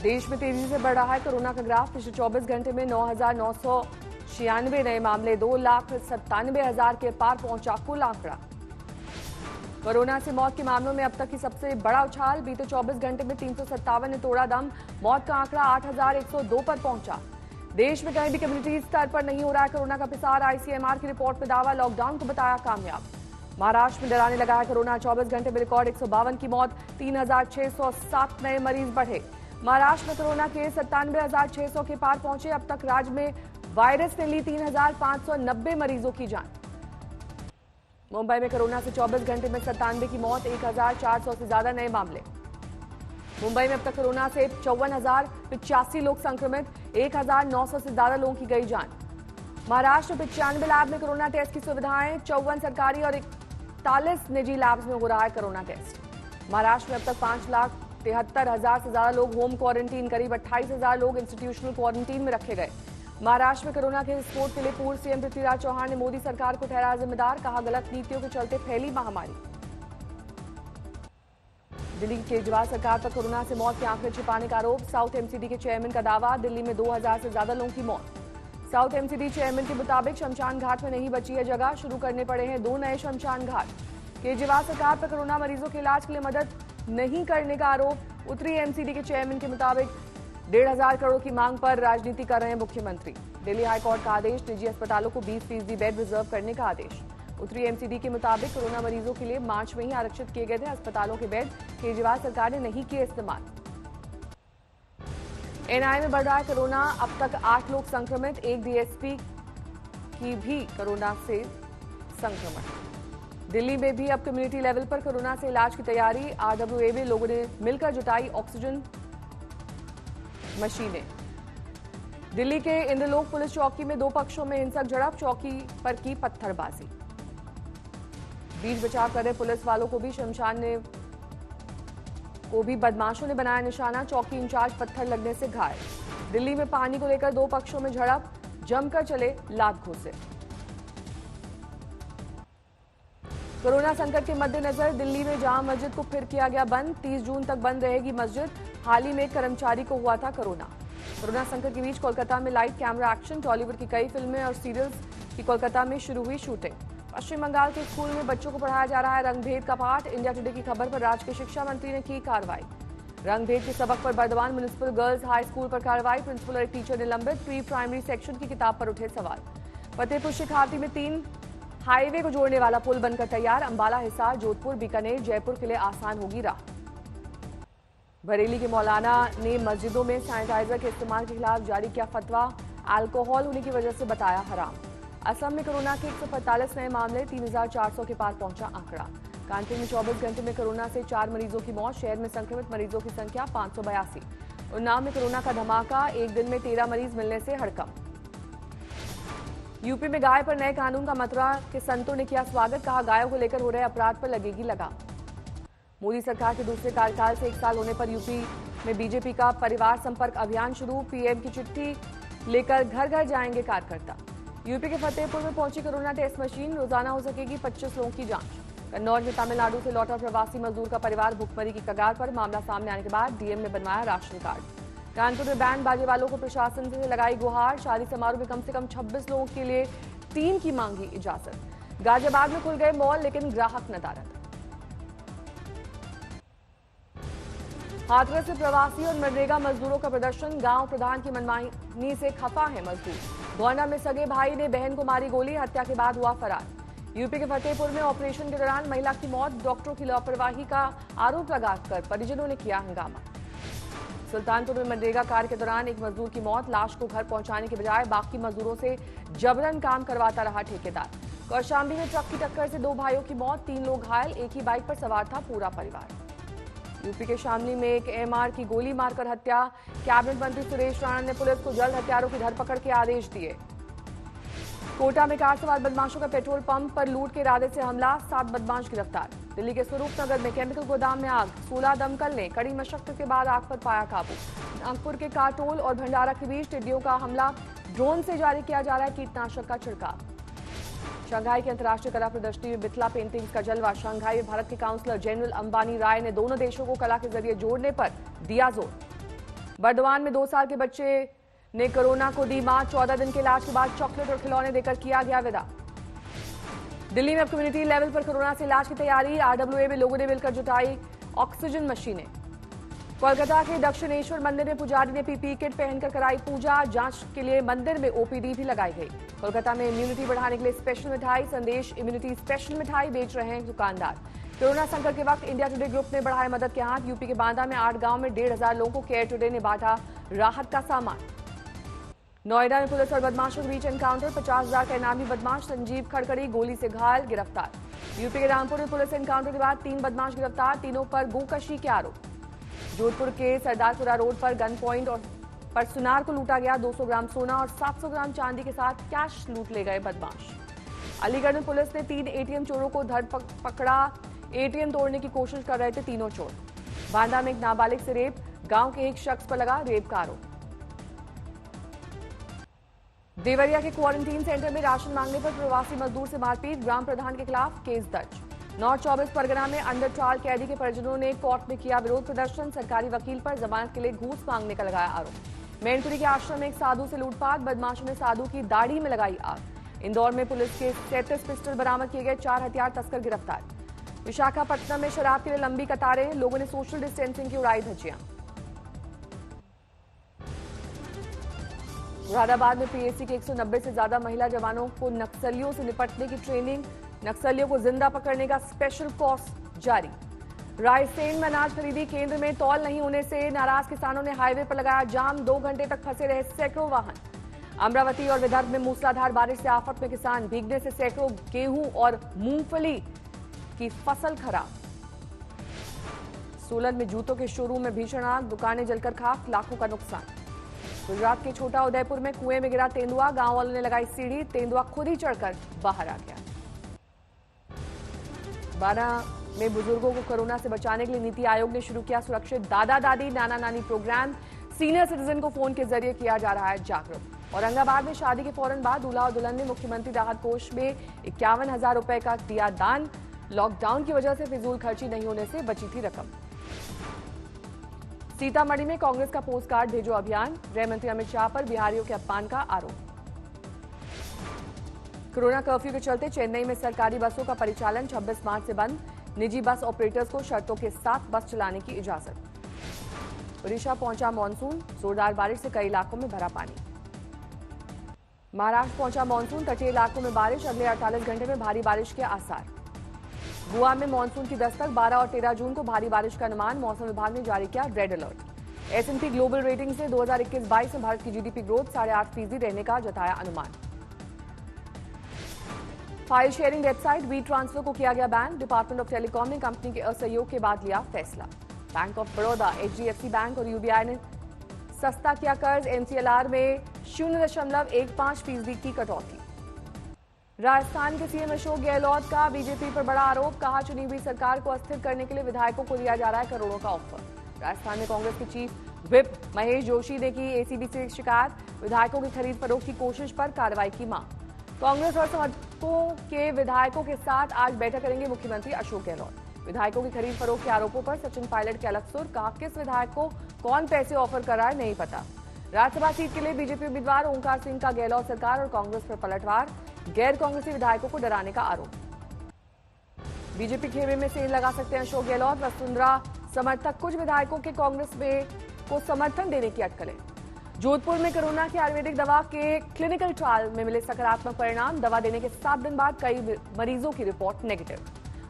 देश में तेजी से बढ़ रहा है कोरोना का ग्राफ। पिछले 24 घंटे में 9,996 नए मामले, 2,97,000 के पार पहुंचा कुल आंकड़ा। कोरोना से मौत के मामलों में अब तक की सबसे बड़ा उछाल। बीते 24 घंटे में 357 ने तोड़ा दम। मौत का आंकड़ा 8,102 पर पहुंचा। देश में कहीं भी कम्युनिटी स्तर पर नहीं हो रहा है कोरोना का प्रसार। आईसीएमआर की रिपोर्ट में दावा, लॉकडाउन को बताया कामयाब। महाराष्ट्र में डराने लगा है कोरोना। 24 घंटे में रिकॉर्ड 152 की मौत, 3,607 नए मरीज बढ़े। महाराष्ट्र में कोरोना के 97,600 के पार पहुंचे। अब तक राज्य में वायरस ने ली 3,590 मरीजों की जान। मुंबई में कोरोना से 24 घंटे में 97 की मौत, 1,400 से ज्यादा नए मामले। मुंबई में अब तक कोरोना से 54,085 लोग संक्रमित, 1,900 से ज्यादा लोगों की गई जान। महाराष्ट्र में 95 लैब में कोरोना टेस्ट की सुविधाएं, 54 सरकारी और 41 निजी लैब्स में हो रहा है कोरोना टेस्ट। महाराष्ट्र में अब तक 5,73,000 से ज्यादा लोग होम क्वारंटीन, करीब 28,000 लोग इंस्टीट्यूशनल क्वारंटीन में रखे गए। महाराष्ट्र में कोरोना के विस्फोट के लिए पूर्व सीएम पृथ्वीराज चौहान ने मोदी सरकार को ठहराया जिम्मेदार, कहा गलत नीतियों के चलते फैली महामारी। दिल्ली की केजरीवाल सरकार पर कोरोना से मौत के आंकड़े छिपाने का आरोप। साउथ एमसीडी के चेयरमैन का दावा, दिल्ली में 2,000 से ज्यादा लोगों की मौत। साउथ एमसीडी चेयरमैन के मुताबिक शमशान घाट में नहीं बची है जगह, शुरू करने पड़े हैं 2 नए शमशान घाट। केजरीवाल सरकार पर कोरोना मरीजों के इलाज के लिए मदद नहीं करने का आरोप। उत्तरी एमसीडी के चेयरमैन के मुताबिक 1,500 करोड़ की मांग पर राजनीति कर रहे हैं मुख्यमंत्री। दिल्ली हाईकोर्ट का आदेश, निजी अस्पतालों को 20% बेड रिजर्व करने का आदेश। उत्तरी एमसीडी के मुताबिक कोरोना मरीजों के लिए मार्च में ही आरक्षित किए गए थे अस्पतालों के बेड, केजरीवाल सरकार ने नहीं किए इस्तेमाल। एनआई में बढ़ रहा है कोरोना, अब तक 8 लोग संक्रमित, एक डीएसपी की भी कोरोना से संक्रमण। दिल्ली में भी अब कम्युनिटी लेवल पर कोरोना से इलाज की तैयारी। आरडब्ल्यूए में लोगों ने मिलकर जुटाई ऑक्सीजन मशीनें। दिल्ली के इंद्रलोक पुलिस चौकी में 2 पक्षों में हिंसक झड़प, चौकी पर की पत्थरबाजी। बीच बचाव कर रहे पुलिस वालों को भी बदमाशों ने बनाया निशाना, चौकी इंचार्ज पत्थर लगने से घायल। दिल्ली में पानी को लेकर 2 पक्षों में झड़प, जमकर चले लात घोंसे। कोरोना संकट के मद्देनजर दिल्ली में जामा मस्जिद को फिर किया गया बंद, 30 जून तक बंद रहेगी मस्जिद। हाल ही में एक कर्मचारी को हुआ था कोरोना। कोरोना संकट के बीच कोलकाता में लाइव कैमरा एक्शन, टॉलीवुड की कई फिल्में और सीरियल्स की कोलकाता में शुरू हुई शूटिंग। पश्चिम बंगाल के स्कूल में बच्चों को पढ़ाया जा रहा है रंगभेद का पाठ। इंडिया टुडे की खबर पर राज्य के शिक्षा मंत्री ने की कार्रवाई। रंगभेद के सबक पर Burdwan municipal girls high school पर कार्रवाई, प्रिंसिपल और एक टीचर निलंबित। प्री प्राइमरी सेक्शन की किताब पर उठे सवाल। फतेहपुर शेखावती में 3 हाईवे को जोड़ने वाला पुल बनकर तैयार। अंबाला, हिसार, जोधपुर, बीकानेर, जयपुर के लिए आसान होगी राह। बरेली के मौलाना ने मस्जिदों में सैनिटाइजर के इस्तेमाल के खिलाफ जारी किया फतवा, अल्कोहल होने की वजह से बताया हराम। असम में कोरोना के 145 नए मामले, 3,400 के पार पहुंचा आंकड़ा। कानपुर में 24 घंटे में कोरोना से 4 मरीजों की मौत, शहर में संक्रमित मरीजों की संख्या 582। उन्नाव में कोरोना का धमाका, एक दिन में 13 मरीज मिलने से हड़कंप। यूपी में गाय पर नए कानून का मथुरा के संतों ने किया स्वागत, कहा गायों को लेकर हो रहे अपराध पर लगेगी लगाम। मोदी सरकार के दूसरे कार्यकाल से 1 साल होने पर यूपी में बीजेपी का परिवार संपर्क अभियान शुरू, पीएम की चिट्ठी लेकर घर घर जाएंगे कार्यकर्ता। यूपी के फतेहपुर में पहुंची कोरोना टेस्ट मशीन, रोजाना हो सकेगी 25 लोगों की जांच। कन्नौज में तमिलनाडु से लौटा प्रवासी मजदूर का परिवार भुखमरी की कगार पर, मामला सामने आने के बाद डीएम ने बनवाया राशन कार्ड। कानपुर में बैंड बाजे वालों को प्रशासन से लगाई गुहार, शादी समारोह में कम से कम 26 लोगों के लिए 3 की मांगी इजाजत। गाजियाबाद में खुल गए मॉल, लेकिन ग्राहक नदारद। हाथरस से प्रवासी और मनरेगा मजदूरों का प्रदर्शन, गांव प्रधान की मनमानी से खफा है मजदूर। गोंडा में सगे भाई ने बहन को मारी गोली, हत्या के बाद हुआ फरार। यूपी के फतेहपुर में ऑपरेशन के दौरान महिला की मौत, डॉक्टरों की लापरवाही का आरोप लगाकर परिजनों ने किया हंगामा। सुल्तानपुर में मनरेगा कार्य के दौरान एक मजदूर की मौत, लाश को घर पहुंचाने के बजाय बाकी मजदूरों से जबरन काम करवाता रहा ठेकेदार। कौशाम्बी में ट्रक की टक्कर से 2 भाइयों की मौत, 3 लोग घायल, एक ही बाइक पर सवार था पूरा परिवार। यूपी के शामली में एक एमआर की गोली मारकर हत्या, कैबिनेट मंत्री सुरेश राणा ने पुलिस को जल्द हत्यारों की धरपकड़ के आदेश दिए। कोटा में कार सवार बदमाशों का पेट्रोल पंप पर लूट के इरादे से हमला, 7 बदमाश गिरफ्तार। दिल्ली के स्वरूप नगर में केमिकल गोदाम में आग, 16 दमकल ने कड़ी मशक्कत के बाद आग पर पाया काबू। नागपुर के काटोल और भंडारा के बीच टिड्डियों का हमला, ड्रोन से जारी किया जा रहा है कीटनाशक का छिड़काव। शंघाई की अंतर्राष्ट्रीय कला प्रदर्शनी में मिथिला पेंटिंग्स का जलवा, शंघाई में भारत के काउंसलर जनरल अंबानी राय ने दोनों देशों को कला के जरिए जोड़ने पर दिया जोर। बर्दवान में 2 साल के बच्चे ने कोरोना को दी मात। 14 दिन के इलाज के बाद चॉकलेट और खिलौने देकर किया गया विदा। दिल्ली में अब कम्युनिटी लेवल पर कोरोना से इलाज की तैयारी। आरडब्ल्यूए में लोगों ने मिलकर जुटाई ऑक्सीजन मशीनें। कोलकाता के दक्षिणेश्वर मंदिर में पुजारी ने पीपीई किट पहनकर कराई पूजा। जांच के लिए मंदिर में ओपीडी भी लगाई गई। कोलकाता में इम्यूनिटी बढ़ाने के लिए स्पेशल मिठाई संदेश इम्यूनिटी स्पेशल मिठाई बेच रहे हैं दुकानदार। कोरोना संकट के वक्त इंडिया टुडे ग्रुप ने बढ़ाए मदद के हाथ। यूपी के बांदा में 8 गांव में 1,500 लोगों को केयर टुडे ने बांटा राहत का सामान। नोएडा में पुलिस और बदमाशों के बीच एनकाउंटर। 50,000 का इनामी बदमाश संजीव खड़खड़ी गोली से घायल गिरफ्तार। यूपी के रामपुर में पुलिस एनकाउंटर के बाद 3 बदमाश गिरफ्तार। तीनों पर गोकशी के आरोप। जोधपुर के सरदारपुरा रोड पर गन पॉइंट और पर सुनार को लूटा गया। 200 ग्राम सोना और 700 ग्राम चांदी के साथ कैश लूट ले गए बदमाश। अलीगढ़ में पुलिस ने 3 एटीएम चोरों को धर पकड़ा। एटीएम तोड़ने की कोशिश कर रहे थे तीनों चोर। बांदा में एक नाबालिग से रेप। गांव के एक शख्स पर लगा रेप का आरोप। देवरिया के क्वारंटीन सेंटर में राशन मांगने पर प्रवासी मजदूर से मारपीट। ग्राम प्रधान के खिलाफ केस दर्ज। नॉर्थ 24 परगना में अंडर ट्रायल कैदी के परिजनों ने कोर्ट में किया विरोध प्रदर्शन। सरकारी वकील पर जमानत के लिए घूस मांगने का लगाया आरोप। मैनपुरी के आश्रम में एक साधु से लूटपाट। बदमाशों ने साधु की दाढ़ी में लगाई आग। इंदौर में पुलिस के 37 पिस्टल बरामद किए गए। 4 हथियार तस्कर गिरफ्तार। विशाखापट्टनम में शराब के लिए लंबी कतारें। लोगों ने सोशल डिस्टेंसिंग की उड़ाई धज्जियां। मुरादाबाद में पीएसी के 190 से ज्यादा महिला जवानों को नक्सलियों से निपटने की ट्रेनिंग। नक्सलियों को जिंदा पकड़ने का स्पेशल कोर्स जारी। रायसेन में अनाज खरीदी केंद्र में तौल नहीं होने से नाराज किसानों ने हाईवे पर लगाया जाम। 2 घंटे तक फंसे रहे सैकड़ों वाहन। अमरावती और विदर्भ में मूसलाधार बारिश से आफत में किसान। भीगने से सैकड़ों गेहूं और मूंगफली की फसल खराब। सोलन में जूतों के शोरूम में भीषण आग। दुकानें जलकर खाक। लाखों का नुकसान। गुजरात के छोटा उदयपुर में कुएं में गिरा तेंदुआ। गांव वालों ने लगाई सीढ़ी। तेंदुआ खुद ही चढ़कर बाहर आ गया। 12 में बुजुर्गों को कोरोना से बचाने के लिए नीति आयोग ने शुरू किया सुरक्षित दादा दादी नाना नानी प्रोग्राम। सीनियर सिटीजन को फोन के जरिए किया जा रहा है जागरूक। औरंगाबाद में शादी के फौरन बाद दूल्हा और दुल्हन ने मुख्यमंत्री राहत कोष में 51,000 रुपए का दिया दान। लॉकडाउन की वजह से फिजूल खर्ची नहीं होने से बची थी रकम। सीतामढ़ी में कांग्रेस का पोस्ट कार्ड भेजो अभियान। गृह मंत्री अमित शाह पर बिहारियों के अपमान का आरोप। कोरोना कर्फ्यू के चलते चेन्नई में सरकारी बसों का परिचालन 26 मार्च से बंद। निजी बस ऑपरेटर्स को शर्तों के साथ बस चलाने की इजाजत। ओडिशा पहुंचा मानसून। जोरदार बारिश से कई इलाकों में भरा पानी। महाराष्ट्र पहुंचा मानसून। तटीय इलाकों में बारिश। अगले 48 घंटे में भारी बारिश के आसार। गोवा में मानसून की दस्तक। 12 और 13 जून को भारी बारिश का अनुमान। मौसम विभाग ने जारी किया red alert. S&P global rating से 2021-22 में भारत की जीडीपी ग्रोथ 8.5% रहने का जताया अनुमान। File sharing website we transfer को किया गया बैन। डिपार्टमेंट ऑफ टेलीकॉम ने कंपनी के असहयोग के बाद लिया फैसला। Bank of Baroda, HDFC bank और UBI ने सस्ता किया कर्ज। MCLR में 0.15% की कटौती। राजस्थान के सीएम अशोक गहलोत का बीजेपी पर बड़ा आरोप। कहा चुनी हुई सरकार को अस्थिर करने के लिए विधायकों को दिया जा रहा है करोड़ों का ऑफर। राजस्थान में कांग्रेस के चीफ व्हिप महेश जोशी ने की एसीबी से शिकायत। विधायकों की खरीद फरोख्त की कोशिश पर कार्रवाई की मांग। कांग्रेस और समर्थकों के विधायकों के साथ आज बैठक करेंगे मुख्यमंत्री अशोक गहलोत। विधायकों की खरीद फरोख्त के आरोपों पर सचिन पायलट के अलग सुर। कहा किस विधायक को कौन पैसे ऑफर कर रहा है नहीं पता। राज्यसभा सीट के लिए बीजेपी उम्मीदवार ओंकार सिंह का गहलोत सरकार और कांग्रेस पर पलटवार। गैर कांग्रेसी विधायकों को डराने का आरोप। बीजेपी खेमे में सेल लगा सकते हैं अशोक गहलोत। वसुंधरा समर्थक कुछ विधायकों के कांग्रेस में को समर्थन देने की अटकलें। जोधपुर में कोरोना की आयुर्वेदिक दवा के क्लिनिकल ट्रायल में मिले सकारात्मक परिणाम। दवा देने के 7 दिन बाद कई मरीजों की रिपोर्ट नेगेटिव।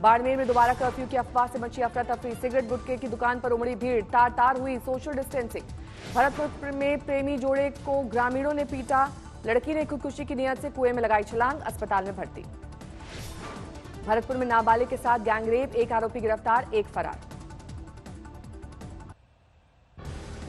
बाड़मेर में दोबारा कर्फ्यू की अफवाह से मची अफरा तफरी। सिगरेट गुटखे की दुकान पर उमड़ी भीड़। तार तार हुई सोशल डिस्टेंसिंग। भरतपुर में प्रेमी जोड़े को ग्रामीणों ने पीटा। लड़की ने खुदकुशी की नियत से कुएं में लगाई छलांग। अस्पताल में भर्ती। भरतपुर में नाबालिग के साथ गैंगरेप। एक आरोपी गिरफ्तार, एक फरार।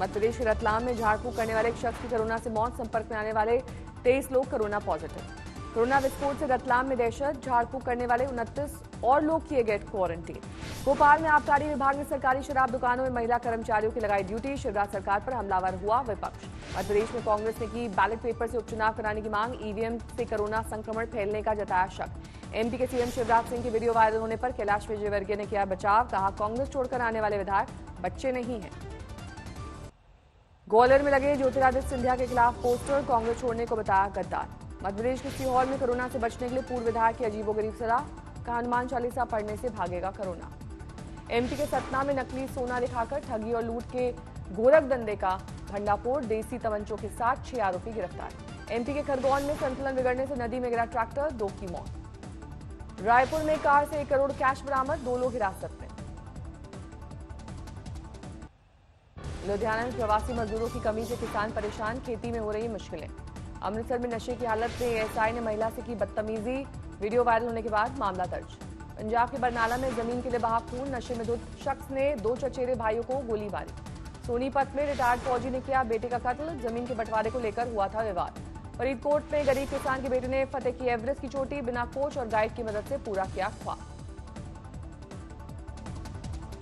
मध्य प्रदेश के रतलाम में झाड़ फूक करने वाले एक शख्स की कोरोना से मौत। संपर्क में आने वाले 23 लोग कोरोना पॉजिटिव। कोरोना विस्फोट से रतलाम में दहशत। झाड़ फूक करने वाले 29 और लोग किए गए क्वारंटीन। भोपाल में आबकारी विभाग ने सरकारी शराब दुकानों में महिला कर्मचारियों की लगाई ड्यूटी। शिवराज सरकार पर हमलावर हुआ विपक्ष। मध्य प्रदेश में कांग्रेस ने की बैलेट पेपर से उपचुनाव कराने की मांग। ईवीएम से कोरोना संक्रमण फैलने का जताया शक। एमपी के सीएम शिवराज सिंह की वीडियो वायरल होने पर कैलाश विजयवर्गीय ने किया बचाव। कहा कांग्रेस छोड़कर आने वाले विधायक बच्चे नहीं हैं। ग्वालियर में लगे ज्योतिरादित्य सिंधिया के खिलाफ पोस्टर, कांग्रेस छोड़ने को बताया गद्दार। मध्यप्रदेश के सीहोर में कोरोना से बचने के लिए पूर्व विधायक की अजीबोगरीब सलाह, कहा हनुमान चालीसा पढ़ने से भागेगा कोरोना। एमपी के सतना में नकली सोना दिखाकर ठगी और लूट के गोरख धंधे का भंडाफोड़, देसी तमंचों के साथ 6 आरोपी गिरफ्तार। एमपी के खरगोन में संतुलन बिगड़ने से नदी में गिरा ट्रैक्टर, 2 की मौत। रायपुर में कार से 1 करोड़ कैश बरामद, 2 लोग हिरासत में। लुधियाना में प्रवासी मजदूरों की कमी से किसान परेशान, खेती में हो रही मुश्किलें। अमृतसर में नशे की हालत में एएसआई ने महिला से की बदतमीजी, वीडियो वायरल होने के बाद मामला दर्ज। पंजाब के बरनाला में जमीन के लिए बहा खून, नशे में धुत शख्स ने 2 चचेरे भाइयों को गोली मारी। सोनीपत में रिटायर्ड फौजी ने किया बेटे का कत्ल, जमीन के बंटवारे को लेकर हुआ था विवाद। फरीदकोट में गरीब किसान के बेटे ने फतेह की एवरेस्ट की चोटी, बिना कोच और गाइड की मदद से पूरा किया ख्वाब।